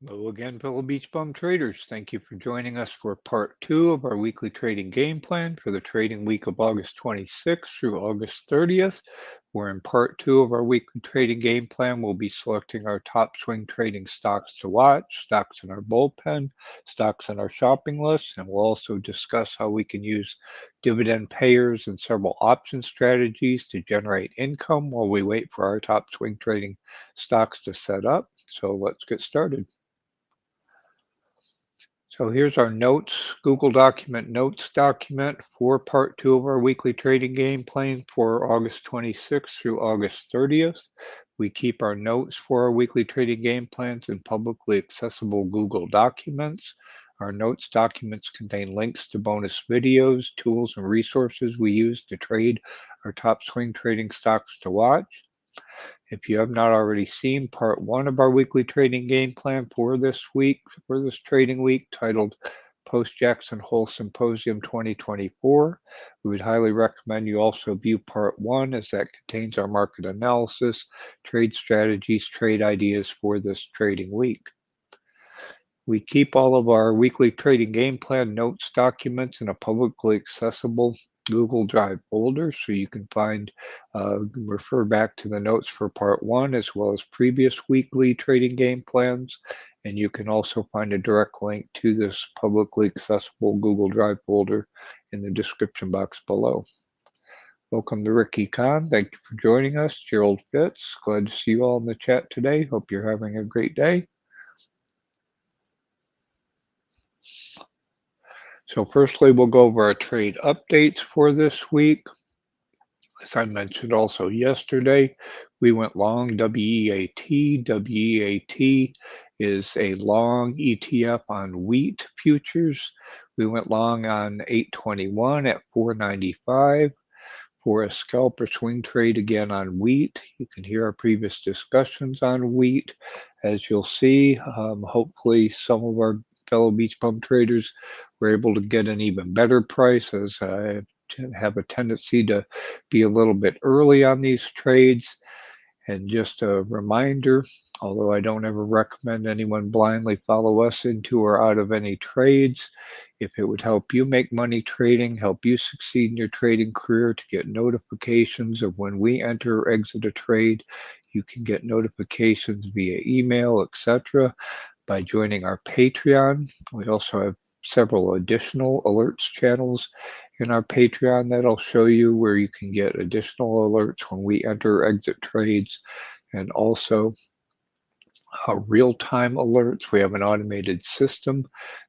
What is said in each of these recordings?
Hello again, fellow BeachBum traders. Thank you for joining us for part two of our weekly trading game plan for the trading week of August 26th through August 30th. We're in part two of our weekly trading game plan. We'll be selecting our top swing trading stocks to watch, stocks in our bullpen, stocks in our shopping list, and we'll also discuss how we can use dividend payers and several option strategies to generate income while we wait for our top swing trading stocks to set up. So let's get started. So here's our notes, Google document notes document for part two of our weekly trading game plan for August 26th through August 30th. We keep our notes for our weekly trading game plans in publicly accessible Google documents. Our notes documents contain links to bonus videos, tools, and resources we use to trade our top swing trading stocks to watch. If you have not already seen part one of our weekly trading game plan for this week, for this trading week, titled Post Jackson Hole Symposium 2024, we would highly recommend you also view part one, as that contains our market analysis, trade strategies, trade ideas for this trading week. We keep all of our weekly trading game plan notes documents in a publicly accessible Google Drive folder, so you can refer back to the notes for part one as well as previous weekly trading game plans. And you can also find a direct link to this publicly accessible Google Drive folder in the description box below. Welcome to Ricky Khan. Thank you for joining us. Gerald Fitz, glad to see you all in the chat today. Hope you're having a great day. So firstly, we'll go over our trade updates for this week. As I mentioned also yesterday, we went long WEAT. WEAT is a long ETF on wheat futures. We went long on 821 at 495. For a scalp or swing trade again on wheat, you can hear our previous discussions on wheat. As you'll see, hopefully some of our fellow BeachBum traders were able to get an even better price, as I have a tendency to be a little bit early on these trades. And just a reminder, although I don't ever recommend anyone blindly follow us into or out of any trades, if it would help you make money trading, help you succeed in your trading career, to get notifications of when we enter or exit a trade, you can get notifications via email, etc., by joining our Patreon. We also have several additional alerts channels in our Patreon that'll show you where you can get additional alerts when we enter or exit trades, and also real-time alerts. We have an automated system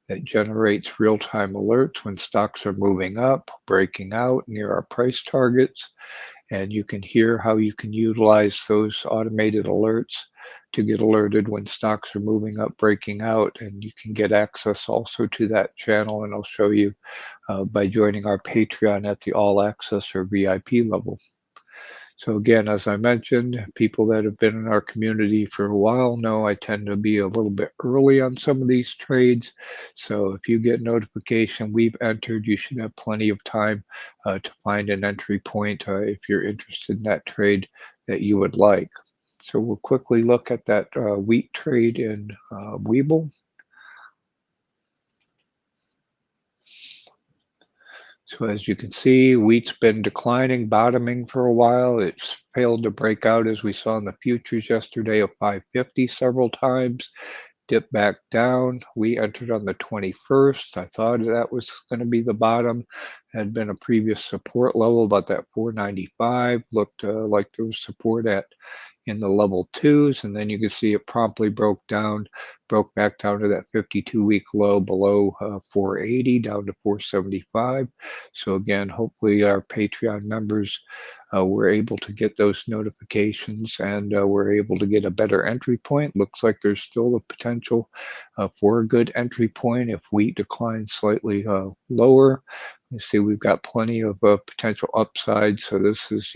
that generates real-time alerts when stocks are moving up, breaking out near our price targets, and you can hear how you can utilize those automated alerts to get alerted when stocks are moving up, breaking out, and you can get access also to that channel, and I'll show you by joining our Patreon at the All Access or VIP level. So again, as I mentioned, people that have been in our community for a while know I tend to be a little bit early on some of these trades. So if you get notification we've entered, you should have plenty of time to find an entry point if you're interested in that trade that you would like. So we'll quickly look at that wheat trade in Webull. So as you can see, wheat's been declining, bottoming for a while. It's failed to break out, as we saw in the futures yesterday, of 550 several times. Dipped back down. We entered on the 21st. I thought that was going to be the bottom. Had been a previous support level, about that 495. Looked like there was support in the level 2s, and then you can see it promptly broke back down to that 52-week low below 480, down to 475. So again, hopefully our Patreon members were able to get those notifications, and we're able to get a better entry point. Looks like there's still a potential for a good entry point if wheat declines slightly lower. You see, we've got plenty of potential upside. So this is,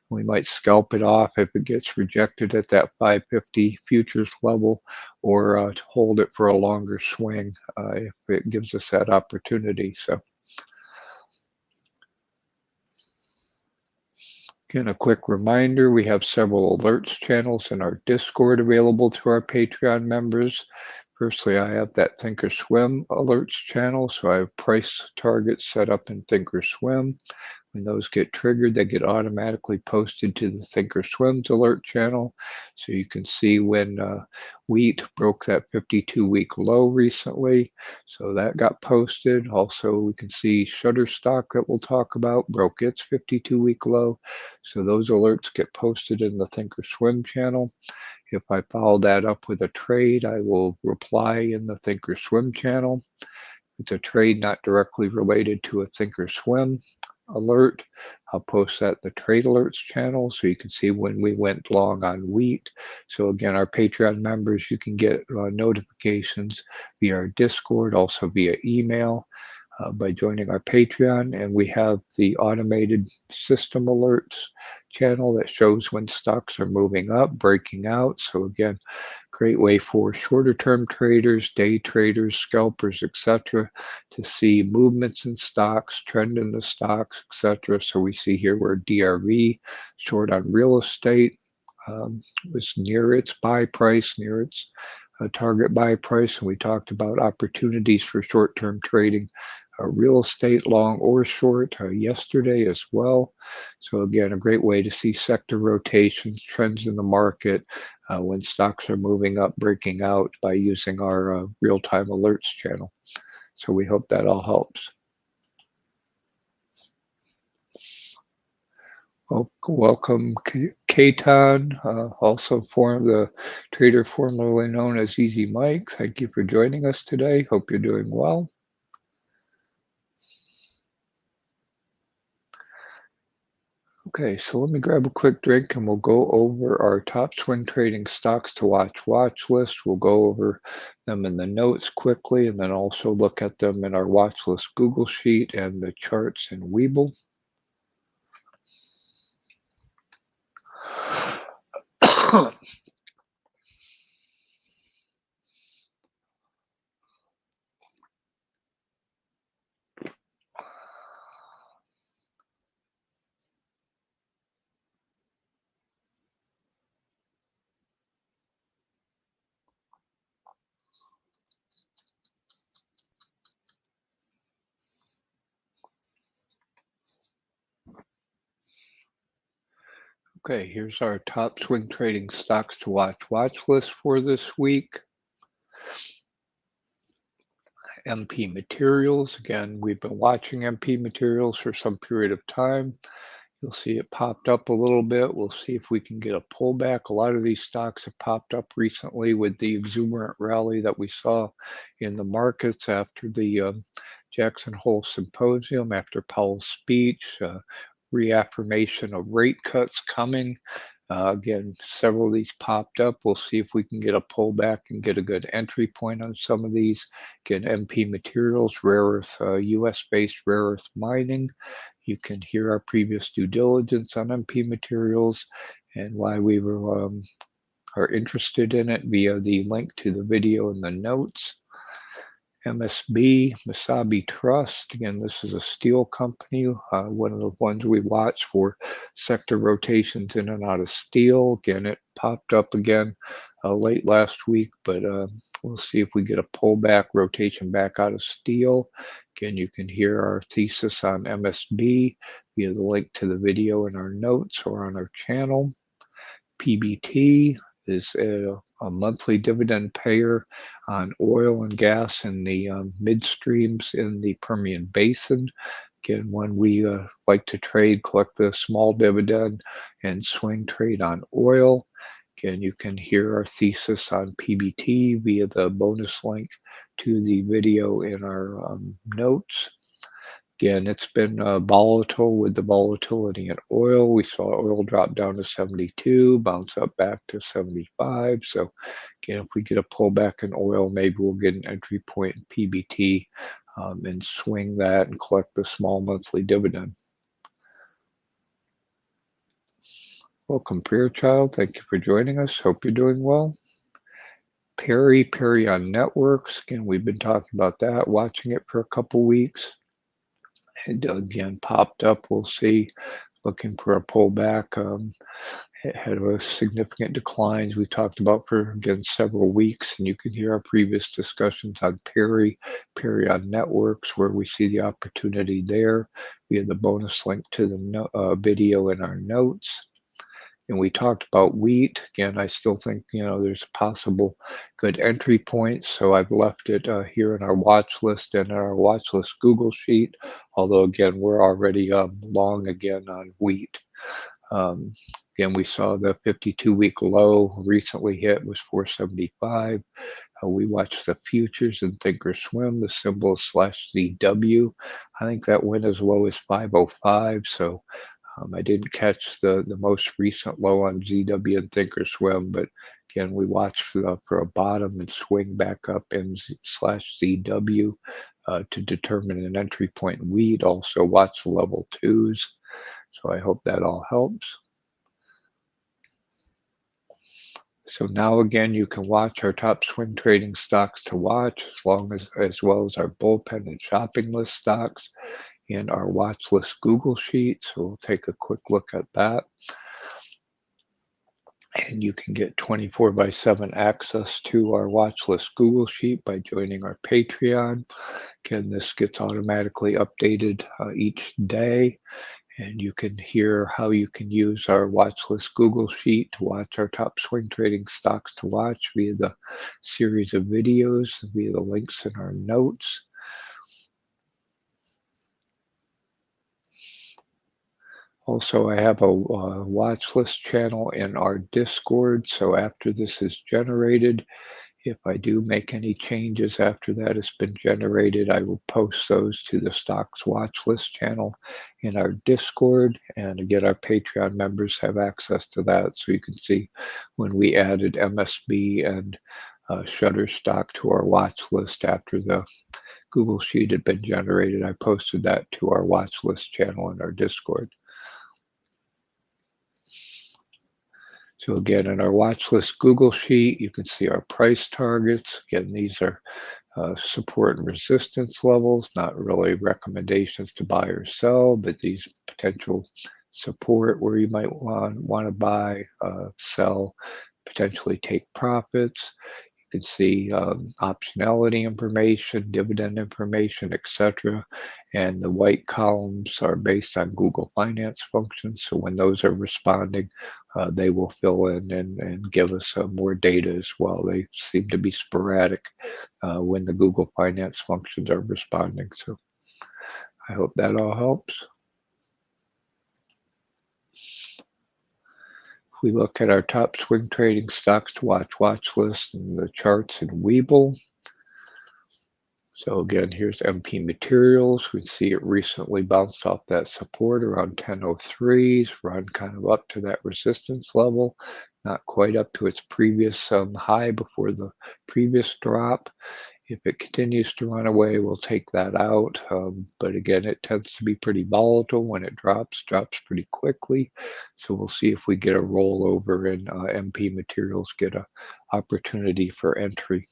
we might scalp it off if it gets rejected at that 550 futures level, or to hold it for a longer swing if it gives us that opportunity. So Again, a quick reminder, we have several alerts channels in our Discord available to our Patreon members. Firstly, I have that Thinkorswim alerts channel, so I have price targets set up in Thinkorswim. When those get triggered, they get automatically posted to the Thinkorswim's alert channel. So you can see when wheat broke that 52-week low recently. So that got posted. Also, we can see Shutterstock that we'll talk about broke its 52-week low. So those alerts get posted in the Thinkorswim channel. If I follow that up with a trade, I will reply in the Thinkorswim channel. It's a trade not directly related to a Thinkorswim alert. I'll post that in the trade alerts channel so you can see when we went long on wheat. So again, our Patreon members, you can get notifications via our Discord, also via email by joining our Patreon. And we have the automated system alerts channel that shows when stocks are moving up, breaking out. So again, great way for shorter term traders, day traders, scalpers, etc., to see movements in stocks, trend in the stocks, etc. So we see here where DRV, short on real estate, was near its buy price, near its target buy price, and we talked about opportunities for short-term trading, real estate long or short yesterday as well. So again, a great way to see sector rotations, trends in the market when stocks are moving up, breaking out by using our real-time alerts channel. So we hope that all helps. Well, welcome, Kaitan, also the trader formerly known as Easy Mike. Thank you for joining us today. Hope you're doing well. Okay, so let me grab a quick drink and we'll go over our top swing trading stocks to watch list. We'll go over them in the notes quickly and then also look at them in our watch list Google Sheet and the charts in Webull. Okay, here's our top swing trading stocks to watch list for this week. MP Materials. Again, we've been watching MP Materials for some period of time. You'll see it popped up a little bit. We'll see if we can get a pullback. A lot of these stocks have popped up recently with the exuberant rally that we saw in the markets after the Jackson Hole Symposium, after Powell's speech, reaffirmation of rate cuts coming. Again, several of these popped up. We'll see if we can get a pullback and get a good entry point on some of these. Again, MP Materials, rare earth, US-based rare earth mining. You can hear our previous due diligence on MP Materials and why we are interested in it via the link to the video in the notes. MSB, Masabi Trust. Again, this is a steel company, one of the ones we watch for sector rotations in and out of steel. Again, it popped up again late last week, but we'll see if we get a pullback, rotation back out of steel. Again, you can hear our thesis on MSB via the link to the video in our notes or on our channel. PBT is a monthly dividend payer on oil and gas in the midstreams in the Permian Basin. Again, when we like to trade, collect the small dividend and swing trade on oil. Again, you can hear our thesis on PBT via the bonus link to the video in our notes. Again, it's been volatile with the volatility in oil. We saw oil drop down to 72, bounce up back to 75. So again, if we get a pullback in oil, maybe we'll get an entry point in PBT and swing that and collect the small monthly dividend. Welcome, Fairchild. Thank you for joining us. Hope you're doing well. PERI on networks. Again, we've been talking about that, watching it for a couple weeks. And again, popped up. We'll see. looking for a pullback. It had a significant declines we talked about for, again, several weeks, and you can hear our previous discussions on PERI on networks, where we see the opportunity there. We have the bonus link to the video in our notes. And we talked about WEAT. Again, I still think, there's possible good entry points. So I've left it here in our watch list and in our watch list Google sheet. Although, again, we're already long again on WEAT. Again, we saw the 52-week low recently hit was 475. We watched the futures in Thinkorswim. The symbol is /ZW. I think that went as low as 505. So I didn't catch the most recent low on ZW and Thinkorswim, but again, we watched for a bottom and swing back up in /ZW to determine an entry point. We'd also watch the level 2s. So I hope that all helps. So now again, you can watch our top swing trading stocks to watch, as well as our bullpen and shopping list stocks in our watch list Google sheet. So we'll take a quick look at that. And you can get 24/7 access to our watch list Google sheet by joining our Patreon. Again, this gets automatically updated each day. And you can hear how you can use our watch list Google sheet to watch our top swing trading stocks to watch via the series of videos, via the links in our notes. Also, I have a watch list channel in our Discord. So after this is generated, if I do make any changes after that has been generated, I will post those to the Stocks Watch List channel in our Discord. And again, our Patreon members have access to that. So you can see when we added MSB and Shutterstock to our watch list after the Google sheet had been generated, I posted that to our watch list channel in our Discord. So again, in our watch list Google sheet, you can see our price targets. Again, these are support and resistance levels, not really recommendations to buy or sell, but these potential support where you might want to buy, sell, potentially take profits. You can see optionality information, dividend information, etc. And the white columns are based on Google Finance functions. So when those are responding, they will fill in and give us more data as well. They seem to be sporadic when the Google Finance functions are responding. So I hope that all helps. We look at our top swing trading stocks to watch list and the charts in Webull. So again, here's MP Materials. We see it recently bounced off that support around 1003s, run kind of up to that resistance level, not quite up to its previous high before the previous drop. If it continues to run away, we'll take that out. But again, it tends to be pretty volatile. When it drops pretty quickly. So we'll see if we get a rollover in MP Materials, get an opportunity for entry.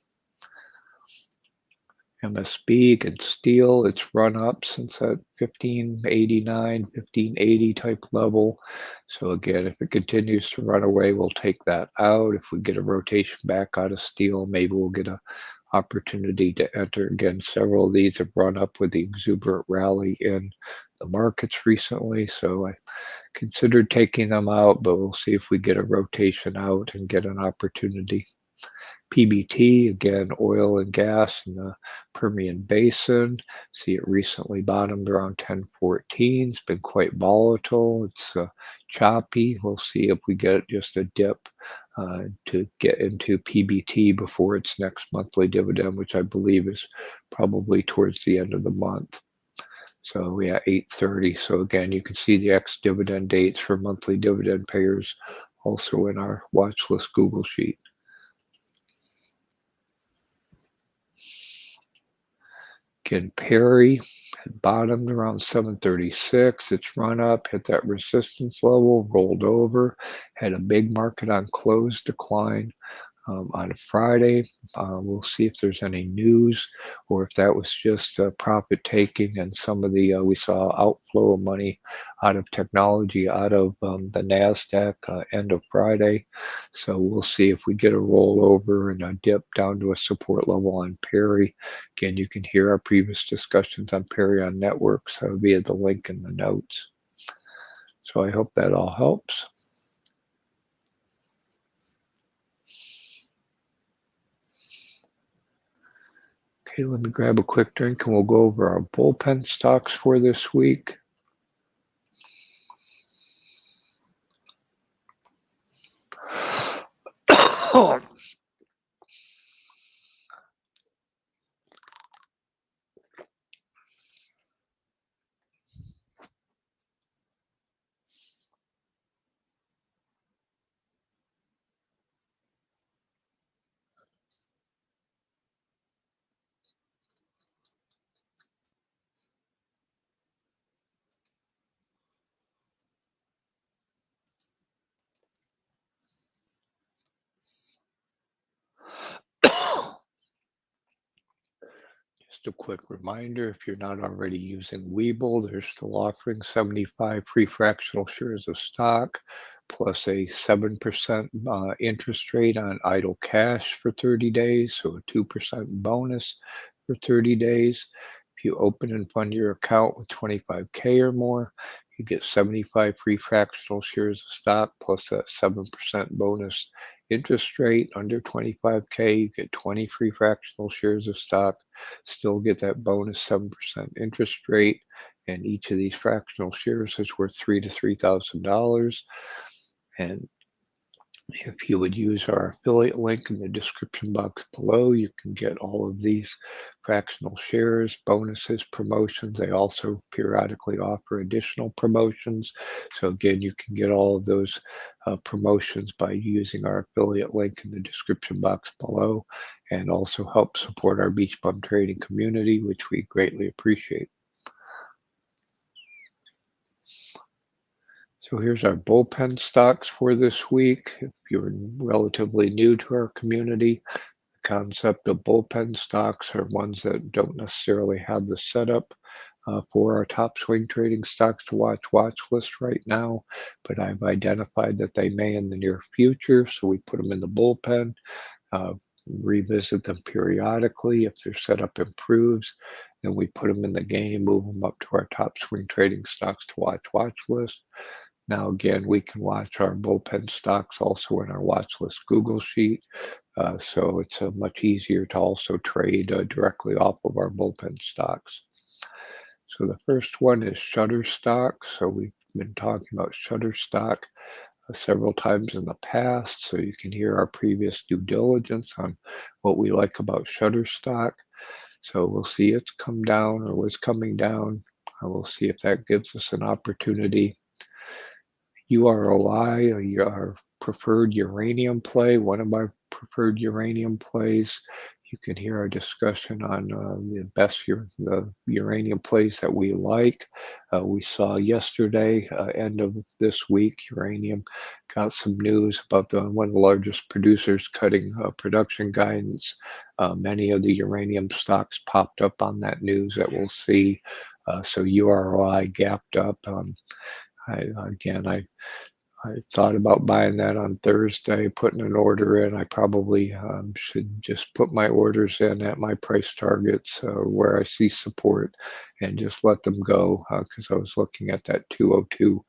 MSB against steel, it's run up since that 1589, 1580 type level. So again, if it continues to run away, we'll take that out. If we get a rotation back out of steel, maybe we'll get an opportunity to enter. Again, several of these have run up with the exuberant rally in the markets recently. So I considered taking them out, but we'll see if we get a rotation out and get an opportunity. PBT, again, oil and gas in the Permian Basin. See it recently bottomed around 1014. It's been quite volatile. It's choppy. We'll see if we get just a dip to get into PBT before its next monthly dividend, which I believe is probably towards the end of the month. So yeah, 8:30. So again, you can see the ex-dividend dates for monthly dividend payers also in our watch list Google sheet. Again, PERI had bottomed around 736. It's run up, hit that resistance level, rolled over, had a big market on close decline. on Friday. We'll see if there's any news or if that was just profit taking, and some of the we saw outflow of money out of technology, out of the NASDAQ end of Friday. So we'll see if we get a rollover and a dip down to a support level on PERI. Again, you can hear our previous discussions on PERI on networks via the link in the notes. So I hope that all helps. Okay, let me grab a quick drink and we'll go over our bullpen stocks for this week. Just a quick reminder, if you're not already using Webull, they're still offering 75 free fractional shares of stock plus a 7% interest rate on idle cash for 30 days, so a 2% bonus for 30 days. If you open and fund your account with 25K or more, you get 75 free fractional shares of stock plus that 7% bonus interest rate. Under 25K, you get 20 free fractional shares of stock, still get that bonus 7% interest rate. And each of these fractional shares is worth $3,000 to $3,000. And if you would use our affiliate link in the description box below, you can get all of these fractional shares, bonuses, promotions. They also periodically offer additional promotions. So again, you can get all of those promotions by using our affiliate link in the description box below, and also help support our BeachBum trading community, which we greatly appreciate. So here's our bullpen stocks for this week. If you're relatively new to our community, the concept of bullpen stocks are ones that don't necessarily have the setup for our top swing trading stocks to watch list right now, but I've identified that they may in the near future, so we put them in the bullpen, revisit them periodically. If their setup improves, then we put them in the game, move them up to our top swing trading stocks to watch list. Now, again, we can watch our bullpen stocks also in our watch list Google Sheet. So it's much easier to also trade directly off of our bullpen stocks. So the first one is Shutterstock. So we've been talking about Shutterstock several times in the past. So you can hear our previous due diligence on what we like about Shutterstock. So we'll see it's come down or was coming down. We'll see if that gives us an opportunity. UROI, our preferred uranium play, one of my preferred uranium plays. You can hear our discussion on the uranium plays that we like. We saw yesterday, end of this week, uranium got some news about one of the largest producers cutting production guidance. Many of the uranium stocks popped up on that news that we'll see. So UROI gapped up. I thought about buying that on Thursday, putting an order in. I probably should just put my orders in at my price targets where I see support and just let them go, because I was looking at that 202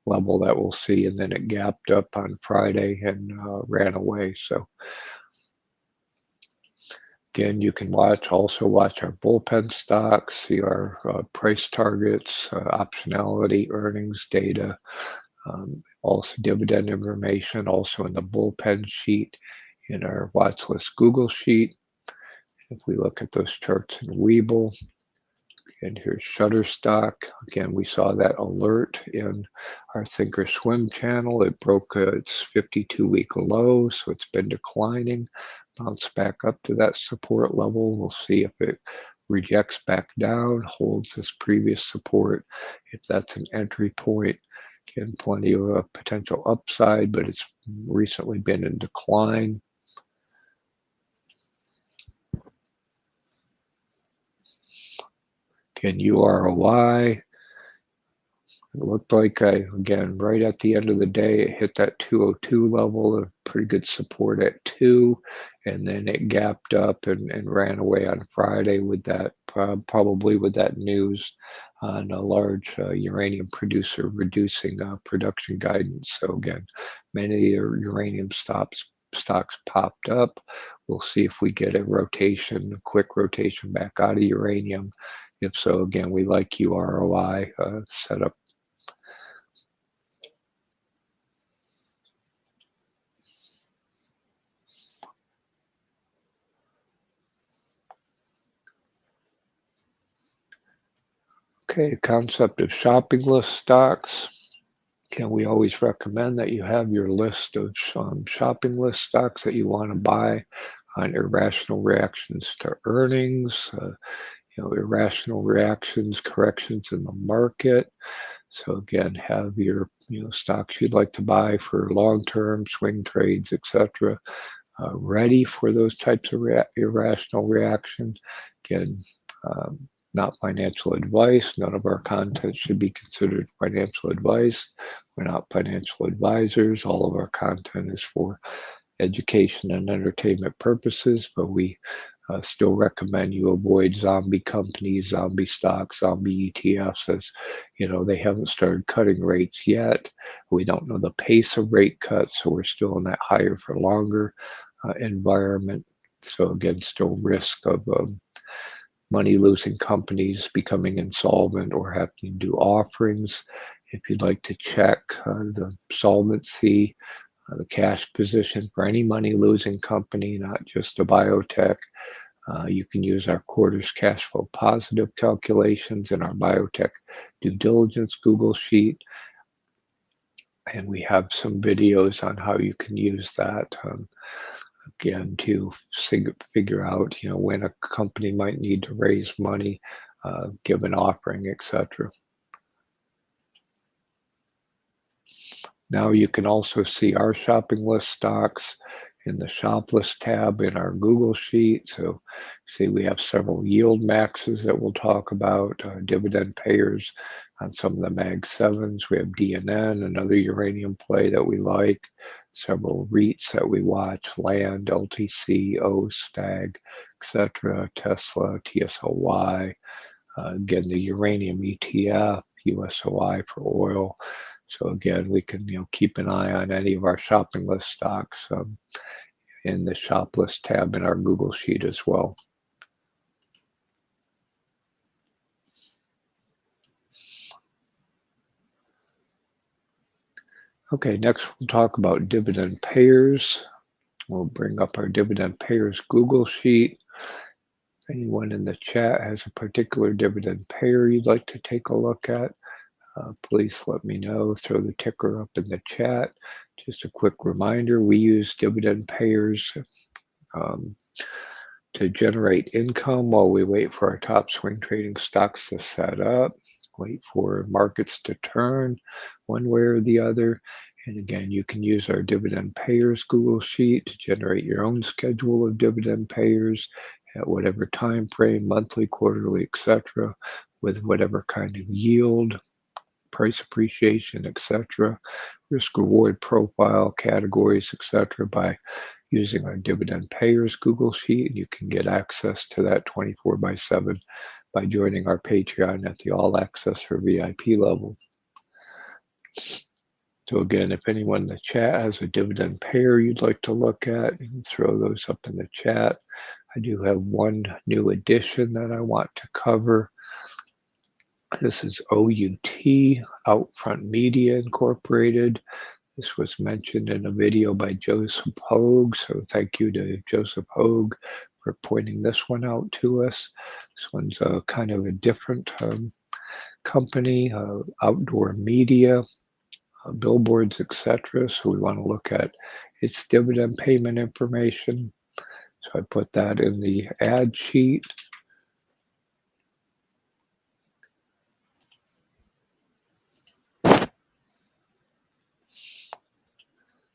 level that we'll see, and then it gapped up on Friday and ran away. So again, you can also watch our bullpen stocks, see our price targets, optionality, earnings data, also dividend information, also in the bullpen sheet in our watch list Google Sheet. If we look at those charts in Webull, and here's Shutterstock. Again, we saw that alert in our Thinkorswim channel. It broke its 52-week low, so it's been declining. Bounced back up to that support level. We'll see if it rejects back down, holds this previous support. If that's an entry point, again, plenty of potential upside, but it's recently been in decline. Again, UROY. It looked like again, right at the end of the day, it hit that 202 level, a pretty good support at 2, and then it gapped up and ran away on Friday with that, probably with that news on a large uranium producer reducing production guidance. So again, many uranium stocks popped up. We'll see if we get a rotation, a quick rotation back out of uranium. If so, again, we like UROI set up. Okay, concept of shopping list stocks. Again, we always recommend that you have your list of shopping list stocks that you want to buy on irrational reactions to earnings, irrational reactions, corrections in the market. So again, have your stocks you'd like to buy for long-term swing trades, etc. Ready for those types of irrational reactions. Again, not financial advice. None of our content should be considered financial advice. We're not financial advisors. All of our content is for education and entertainment purposes, but we still recommend you avoid zombie companies, zombie stocks, zombie ETFs, as they haven't started cutting rates yet. We don't know the pace of rate cuts, so we're still in that higher for longer environment. So again, still risk of money-losing companies becoming insolvent or having to do offerings. If you'd like to check the solvency, the cash position for any money-losing company, not just a biotech, you can use our quarters cash flow positive calculations in our biotech due diligence Google Sheet. And we have some videos on how you can use that. Again, to figure out, when a company might need to raise money, give an offering, etc. Now you can also see our shopping list stocks in the shop list tab in our Google Sheet. So see we have several yield maxes that we'll talk about, dividend payers on some of the Mag 7s. We have DNN, another uranium play that we like, several REITs that we watch, Land, LTC, O, Stag, etc., Tesla, TSLY, again, the uranium ETF, USOI for oil. So again, we can keep an eye on any of our shopping list stocks in the shop list tab in our Google Sheet as well. Okay, next we'll talk about dividend payers. We'll bring up our dividend payers Google Sheet. If anyone in the chat has a particular dividend payer you'd like to take a look at, please let me know. Throw the ticker up in the chat. Just a quick reminder, we use dividend payers to generate income while we wait for our top swing trading stocks to set up, wait for markets to turn one way or the other. And again, you can use our dividend payers Google Sheet to generate your own schedule of dividend payers at whatever time frame, monthly, quarterly, etc., with whatever kind of yield, price appreciation, etc., risk reward profile, categories, etc., by using our dividend payers Google Sheet. And you can get access to that 24/7 by joining our Patreon at the all access for VIP level. So again, if anyone in the chat has a dividend payer you'd like to look at, you can throw those up in the chat. I do have one new addition that I want to cover. This is OUT, Outfront Media Incorporated. This was mentioned in a video by Joseph Hogue, so thank you to Joseph Hogue for pointing this one out to us. This one's kind of a different company, outdoor media, billboards, etc. So we want to look at its dividend payment information. So I put that in the ad sheet.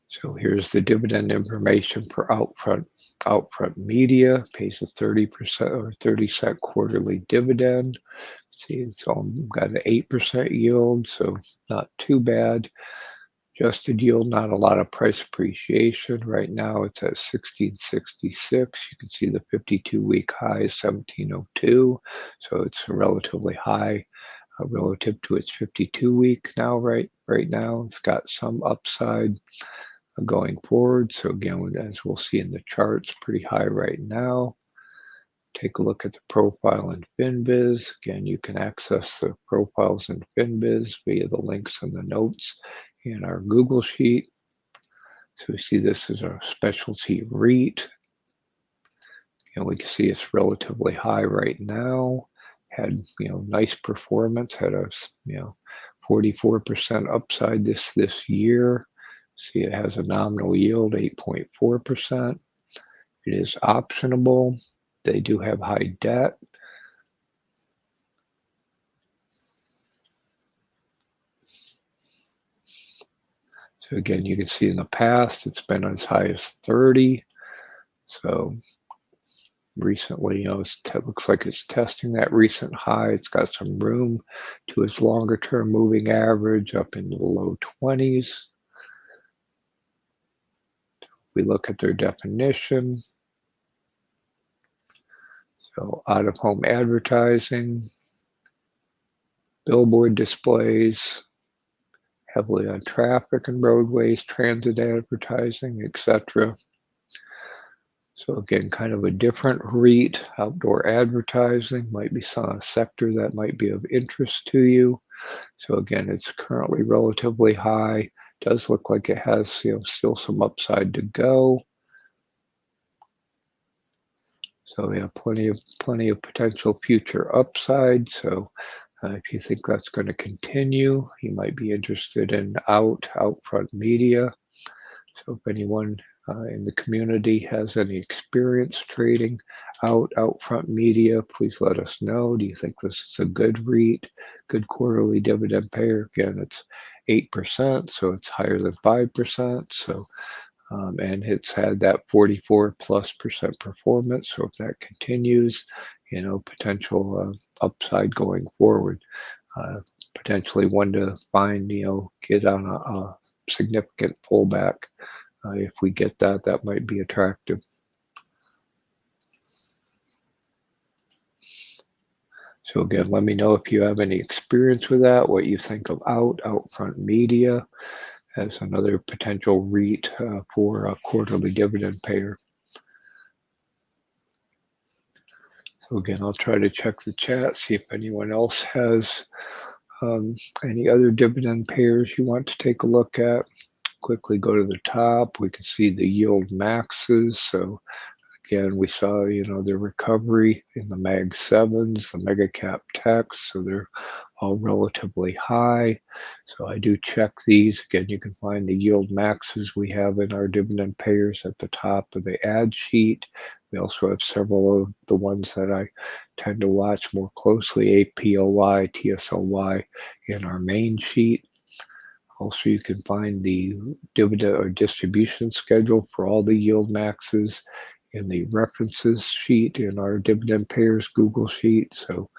So here's the dividend information for Outfront Media. Pays a 30% or 30-cent quarterly dividend. See, it's got an 8% yield, so not too bad. Adjusted yield, not a lot of price appreciation. Right now it's at 1666. You can see the 52-week high is 1702, so it's relatively high relative to its 52-week now. Right now, it's got some upside going forward. So again, as we'll see in the charts, pretty high right now. Take a look at the profile in FinViz. Again, you can access the profiles in FinViz via the links in the notes in our Google Sheet. So we see this is a specialty REIT. And we can see it's relatively high right now. Had nice performance. Had a 44% upside this year. See, it has a nominal yield 8.4%. It is optionable. They do have high debt. So again, you can see in the past, it's been as high as 30. So recently, it looks like it's testing that recent high. It's got some room to its longer term moving average up into the low 20s. We look at their definition. So out-of-home advertising, billboard displays, heavily on traffic and roadways, transit advertising, etc. So again, kind of a different REIT. Outdoor advertising might be some sector that might be of interest to you. So again, it's currently relatively high. Does look like it has still some upside to go. So we have plenty of potential future upside. So if you think that's going to continue, you might be interested in outfront media. So if anyone in the community has any experience trading outfront media, please let us know. Do you think this is a good REIT, good quarterly dividend payer? Again, it's 8%, so it's higher than 5%. So and it's had that 44+% performance. So if that continues, potential upside going forward. Potentially one to find, get on a significant pullback. If we get that might be attractive. So again, let me know if you have any experience with that, what you think of outfront media as another potential REIT for a quarterly dividend payer. So again, I'll try to check the chat, see if anyone else has any other dividend payers you want to take a look at. Quickly go to the top. We can see the yield maxes. So again, we saw, the recovery in the Mag 7s, the mega cap techs, so they're all relatively high. So I do check these. Again, you can find the yield maxes we have in our dividend payers at the top of the ad sheet. We also have several of the ones that I tend to watch more closely, APOY, TSLY, in our main sheet. Also, you can find the dividend or distribution schedule for all the yield maxes in the references sheet in our dividend payers Google sheet. So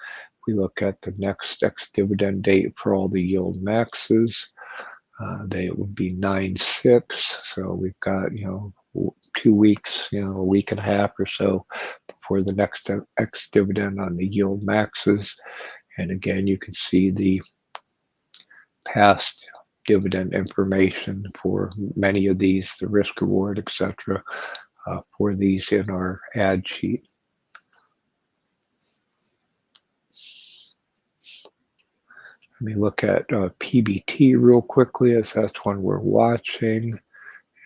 we look at the next ex-dividend date for all the yield maxes. They would be 9/6. So we've got 2 weeks, a week and a half or so before the next ex-dividend on the yield maxes. And again, you can see the past dividend information for many of these, the risk reward, etc. For these in our ad sheet. Let me look at PBT real quickly, as that's one we're watching.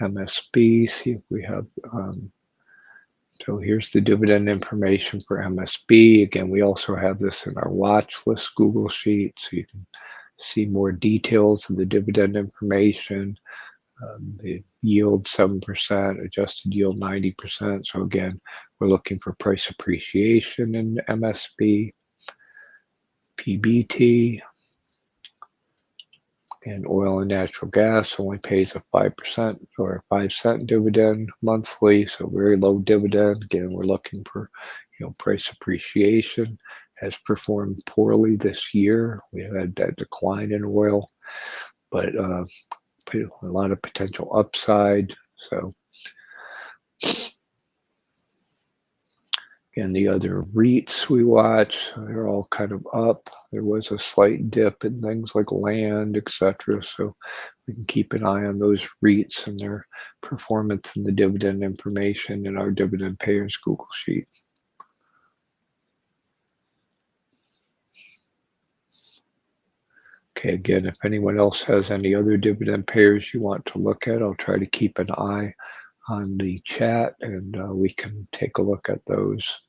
MSB, see if we have, so here's the dividend information for MSB. Again, we also have this in our watch list Google sheet, so you can see more details of the dividend information. The yield 7%, adjusted yield 90%. So again, we're looking for price appreciation in MSB. PBT. And oil and natural gas only pays a 5% or a 5-cent dividend monthly, so very low dividend. Again, we're looking for price appreciation. Has performed poorly this year. We have had that decline in oil, but a lot of potential upside. So and the other REITs we watch, they're all kind of up. There was a slight dip in things like land, etc. So we can keep an eye on those REITs and their performance and the dividend information in our Dividend Payers Google Sheet. Okay, again, if anyone else has any other dividend payers you want to look at, I'll try to keep an eye on the chat and we can take a look at those.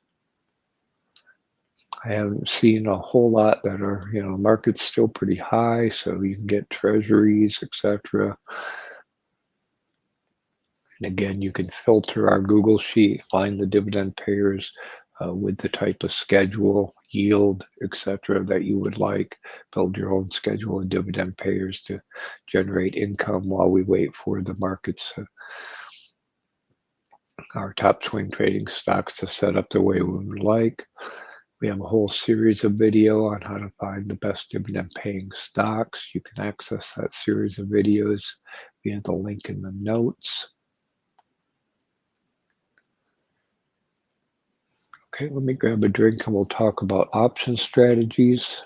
I haven't seen a whole lot that are, market's still pretty high, so you can get treasuries, etc. And again, you can filter our Google Sheet, find the dividend payers with the type of schedule, yield, etc. that you would like. Build your own schedule of dividend payers to generate income while we wait for the markets, our top swing trading stocks to set up the way we would like. We have a whole series of video on how to find the best dividend paying stocks. You can access that series of videos via the link in the notes. Okay, let me grab a drink and we'll talk about option strategies.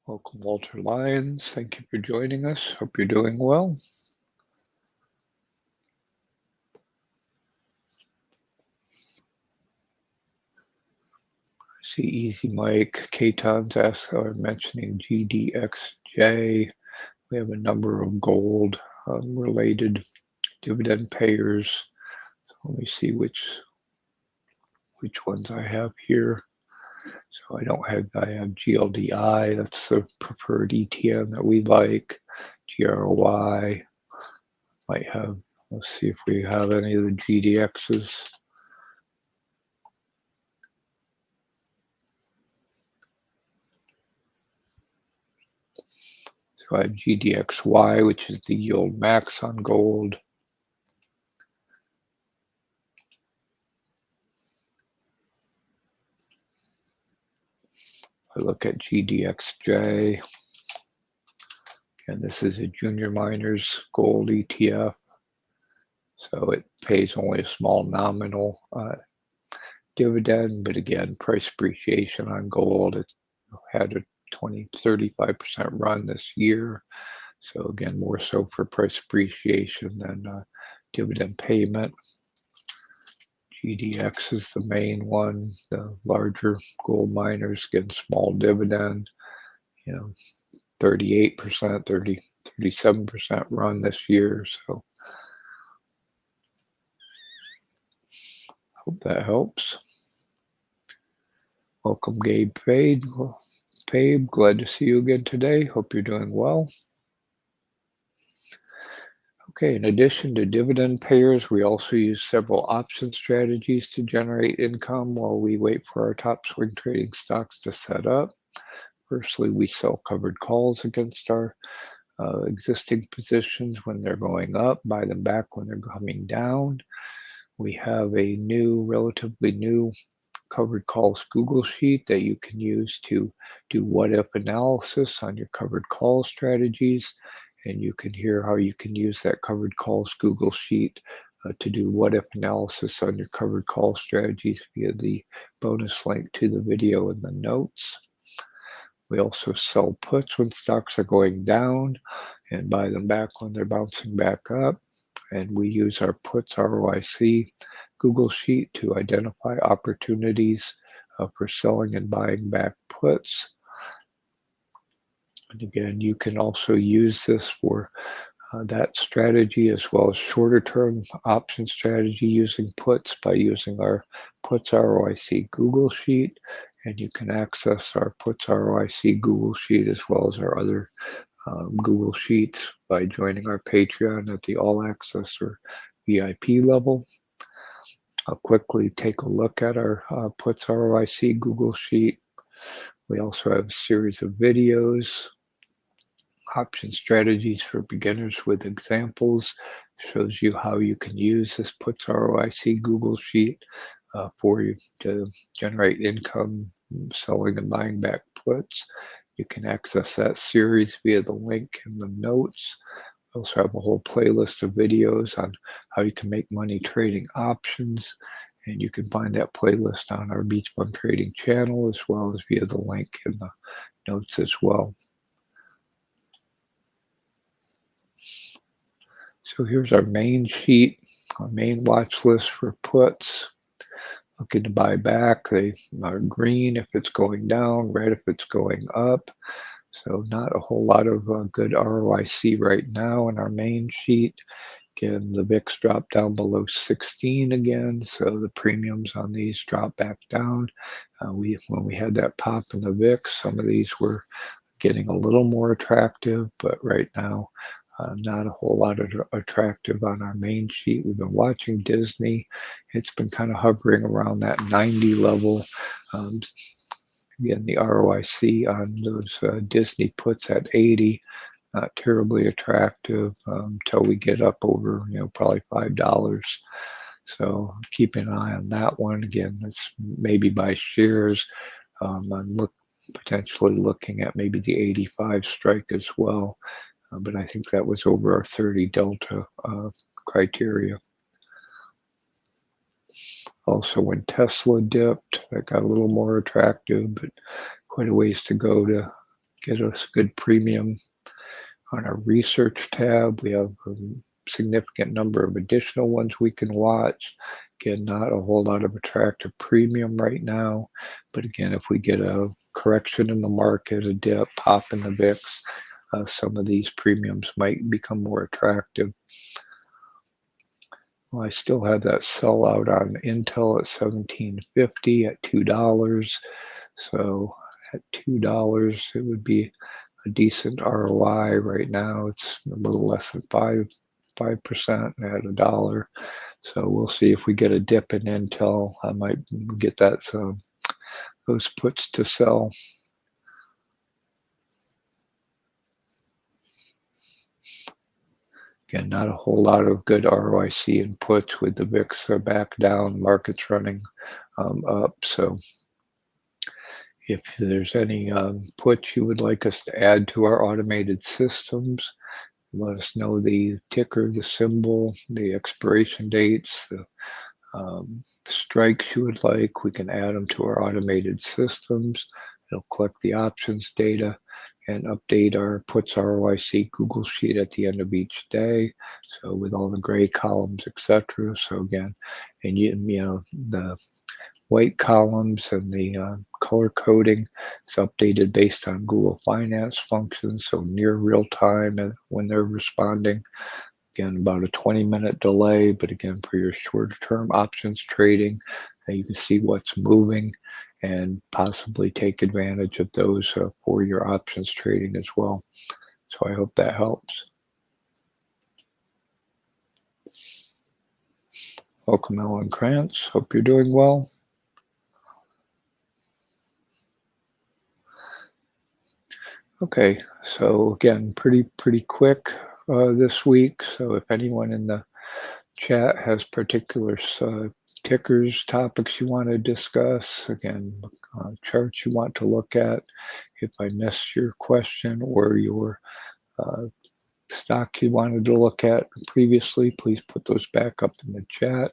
Welcome, Walter Lyons. Thank you for joining us. Hope you're doing well. I see Easy Mike, Katon's mentioning GDXJ. We have a number of gold related dividend payers. So let me see which ones I have here. So I have GLDI, that's the preferred ETN that we like. GROY, might have, let's see if we have any of the GDXs. So I have GDXY, which is the yield max on gold. I look at GDXJ. And this is a junior miners gold ETF. So it pays only a small nominal dividend, but again, price appreciation on gold. It had a 35% run this year. So again, more so for price appreciation than dividend payment. GDX is the main one, the larger gold miners getting small dividend, 38%, 37% run this year. So hope that helps. Welcome, Gabe Fade. Gabe, glad to see you again today. Hope you're doing well. Okay, in addition to dividend payers, we also use several option strategies to generate income while we wait for our top swing trading stocks to set up. Firstly, we sell covered calls against our existing positions when they're going up, buy them back when they're coming down. We have a relatively new covered calls Google Sheet that you can use to do what-if analysis on your covered call strategies. And you can hear how you can use that covered calls Google Sheet to do what-if analysis on your covered call strategies via the bonus link to the video in the notes. We also sell puts when stocks are going down and buy them back when they're bouncing back up. And we use our puts ROIC Google Sheet to identify opportunities for selling and buying back puts. And again, you can also use this for that strategy as well as shorter term option strategy using puts by using our puts ROIC Google Sheet. And you can access our puts ROIC Google Sheet as well as our other Google Sheets by joining our Patreon at the All Access or VIP level. I'll quickly take a look at our puts ROIC Google Sheet. We also have a series of videos, option strategies for beginners with examples, shows you how you can use this puts ROIC Google Sheet for you to generate income selling and buying back puts. You can access that series via the link in the notes. We also have a whole playlist of videos on how you can make money trading options, and you can find that playlist on our BeachBum Trading channel as well as via the link in the notes as well. So here's our main sheet, our main watch list for puts. Looking to buy back. They are green if it's going down, red if it's going up. So not a whole lot of good ROIC right now in our main sheet. Again, the VIX dropped down below 16 again, so the premiums on these dropped back down. When we had that pop in the VIX, some of these were getting a little more attractive, but right now, not a whole lot of attractive on our main sheet. We've been watching Disney. It's been kind of hovering around that 90 level. Again, the ROIC on those Disney puts at 80, not terribly attractive until we get up over, probably $5. So keeping an eye on that one. Again, it's maybe by shares. I'm potentially looking at maybe the 85 strike as well. But I think that was over our 30 delta criteria. Also, when Tesla dipped, that got a little more attractive, but quite a ways to go to get us a good premium. On our research tab, we have a significant number of additional ones we can watch. Again, not a whole lot of attractive premium right now, but again, if we get a correction in the market, a dip, pop in the VIX, some of these premiums might become more attractive. Well, I still have that sellout on Intel at $17.50 at $2. So at $2, it would be a decent ROI. Right now, it's a little less than 5% at $1. So we'll see if we get a dip in Intel. I might get that those puts to sell. Again, not a whole lot of good ROIC in puts with the VIX back down, markets running up. So if there's any puts you would like us to add to our automated systems, let us know the ticker, the symbol, the expiration dates, the strikes you would like. We can add them to our automated systems. It'll collect the options data and update our puts ROIC Google Sheet at the end of each day. So with all the gray columns, etc. So again, and the white columns and the color coding is updated based on Google Finance functions, so near real time when they're responding. Again, about a 20-minute delay, but again, for your short-term options trading, you can see what's moving and possibly take advantage of those for your options trading as well. So I hope that helps. Welcome, Ellen Krantz. Hope you're doing well. Okay, so again, pretty quick this week. So if anyone in the chat has particular tickers, topics you want to discuss, again, charts you want to look at, if I missed your question or your stock you wanted to look at previously, please put those back up in the chat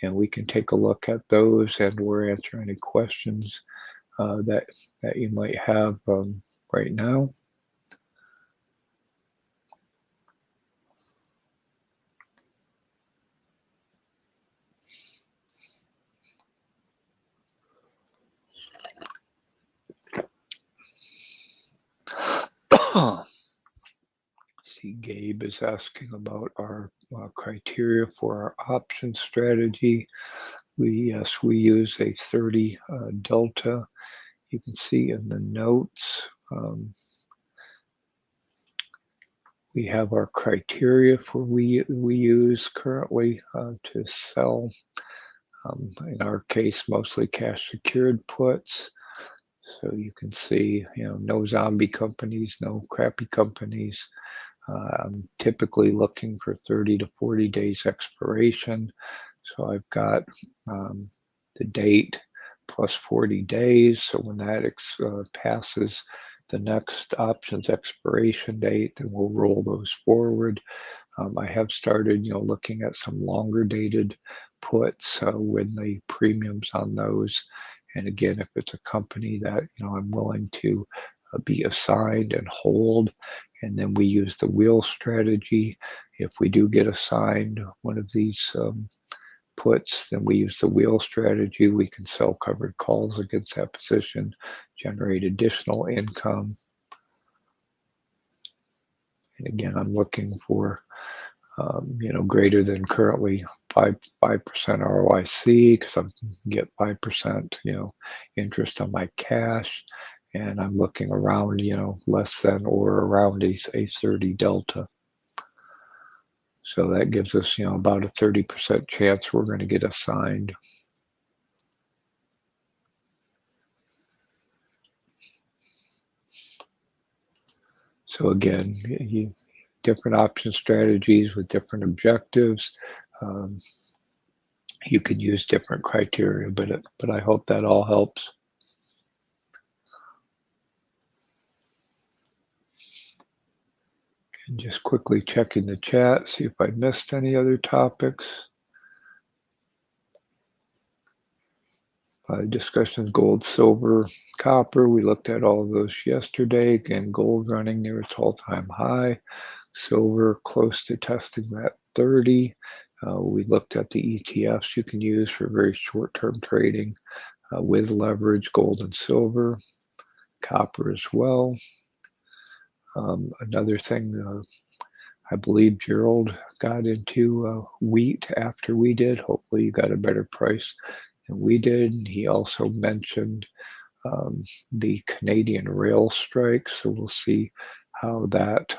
and we can take a look at those and or answer any questions that you might have right now. Gabe is asking about our criteria for our option strategy. We use a 30 delta. You can see in the notes, we have our criteria for we use currently to sell. In our case, mostly cash secured puts. So you can see, no zombie companies, no crappy companies. I'm typically looking for 30 to 40 days expiration. So I've got the date plus 40 days. So when that passes the next options expiration date, then we'll roll those forward. I have started, looking at some longer dated puts with the premiums on those. And again, if it's a company that, I'm willing to be assigned and hold, and then we use the wheel strategy. If we do get assigned one of these puts, then we use the wheel strategy. We can sell covered calls against that position, generate additional income. And again, I'm looking for greater than currently 5% ROIC, because I can get 5% interest on my cash, and I'm looking around less than or around a 30 delta. So that gives us about a 30% chance we're going to get assigned. So again, different option strategies with different objectives. You can use different criteria, but I hope that all helps. And just quickly checking the chat, see if I missed any other topics. Discussions, gold, silver, copper. We looked at all of those yesterday. Again, gold running near its all-time high. Silver close to testing that 30. We looked at the ETFs you can use for very short-term trading with leverage, gold and silver, copper as well. Another thing, I believe Gerald got into wheat after we did. Hopefully you got a better price than we did. He also mentioned the Canadian rail strike, so we'll see how that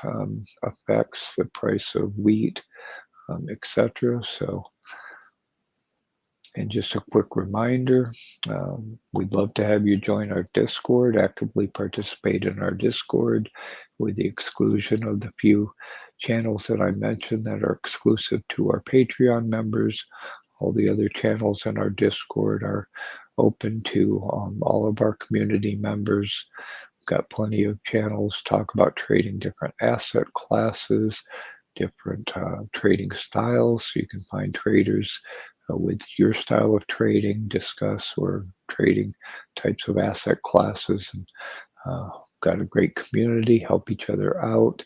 affects the price of wheat, etc. So, and just a quick reminder, we'd love to have you join our Discord, actively participate in our Discord, with the exclusion of the few channels that I mentioned that are exclusive to our Patreon members. All the other channels in our Discord are open to all of our community members. We've got plenty of channels talk about trading different asset classes, different trading styles, so you can find traders with your style of trading, discuss or trading types of asset classes, and got a great community, help each other out,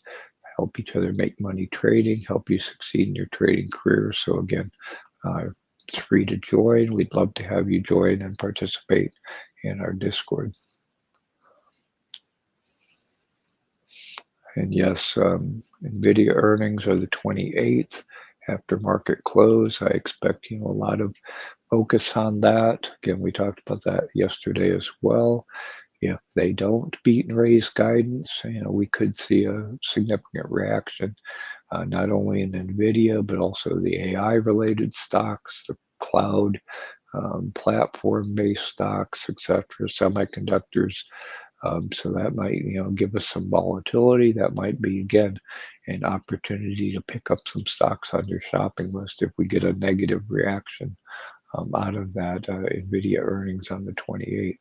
help each other make money trading, help you succeed in your trading career. So again, it's free to join. We'd love to have you join and participate in our Discord. And yes, NVIDIA earnings are the 28th after market close. I expect a lot of focus on that. Again, we talked about that yesterday as well. If they don't beat and raise guidance, we could see a significant reaction, not only in NVIDIA, but also the AI-related stocks, the cloud platform-based stocks, etc., semiconductors. So that might, give us some volatility. That might be, again, an opportunity to pick up some stocks on your shopping list if we get a negative reaction out of that NVIDIA earnings on the 28th.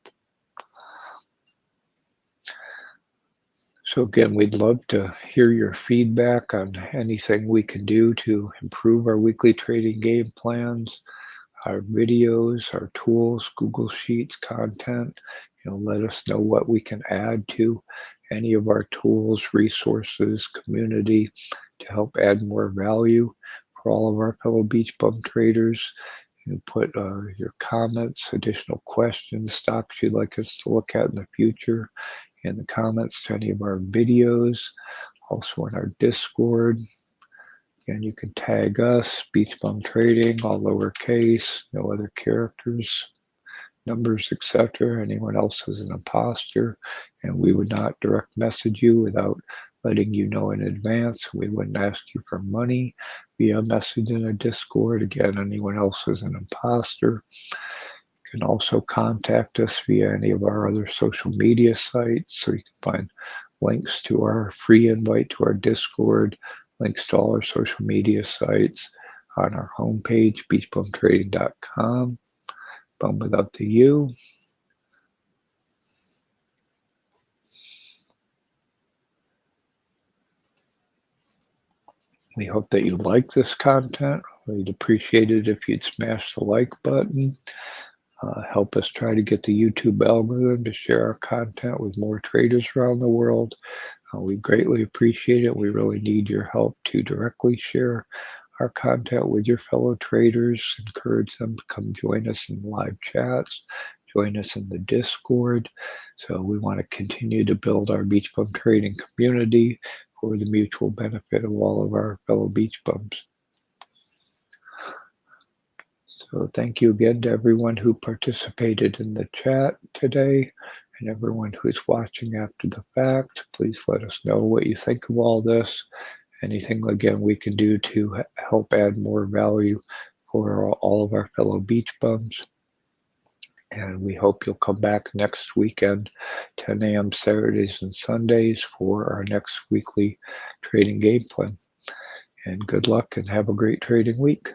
So again, we'd love to hear your feedback on anything we can do to improve our weekly trading game plans, our videos, our tools, Google Sheets, content. Let us know what we can add to any of our tools, resources, community to help add more value for all of our fellow BeachBum traders. Put your comments, additional questions, stocks you'd like us to look at in the future in the comments to any of our videos. Also in our Discord. Again, you can tag us, BeachBum Trading, all lowercase, no other characters, numbers, etc. Anyone else is an imposter, and we would not direct message you without letting you know in advance. We wouldn't ask you for money via message in a Discord. Again, anyone else is an imposter. You can also contact us via any of our other social media sites, so you can find links to our free invite to our Discord, links to all our social media sites on our homepage, beachbumtrading.com. Bum without the U. We hope that you like this content. We'd appreciate it if you'd smash the like button. Help us try to get the YouTube algorithm to share our content with more traders around the world. We greatly appreciate it. We really need your help to directly share our content with your fellow traders. Encourage them to come join us in live chats, join us in the Discord. So we want to continue to build our BeachBum trading community for the mutual benefit of all of our fellow BeachBums. So thank you again to everyone who participated in the chat today and everyone who's watching after the fact. Please let us know what you think of all this. Anything, again, we can do to help add more value for all of our fellow beach bums. And we hope you'll come back next weekend, 10 a.m. Saturdays and Sundays for our next weekly trading game plan. And good luck and have a great trading week.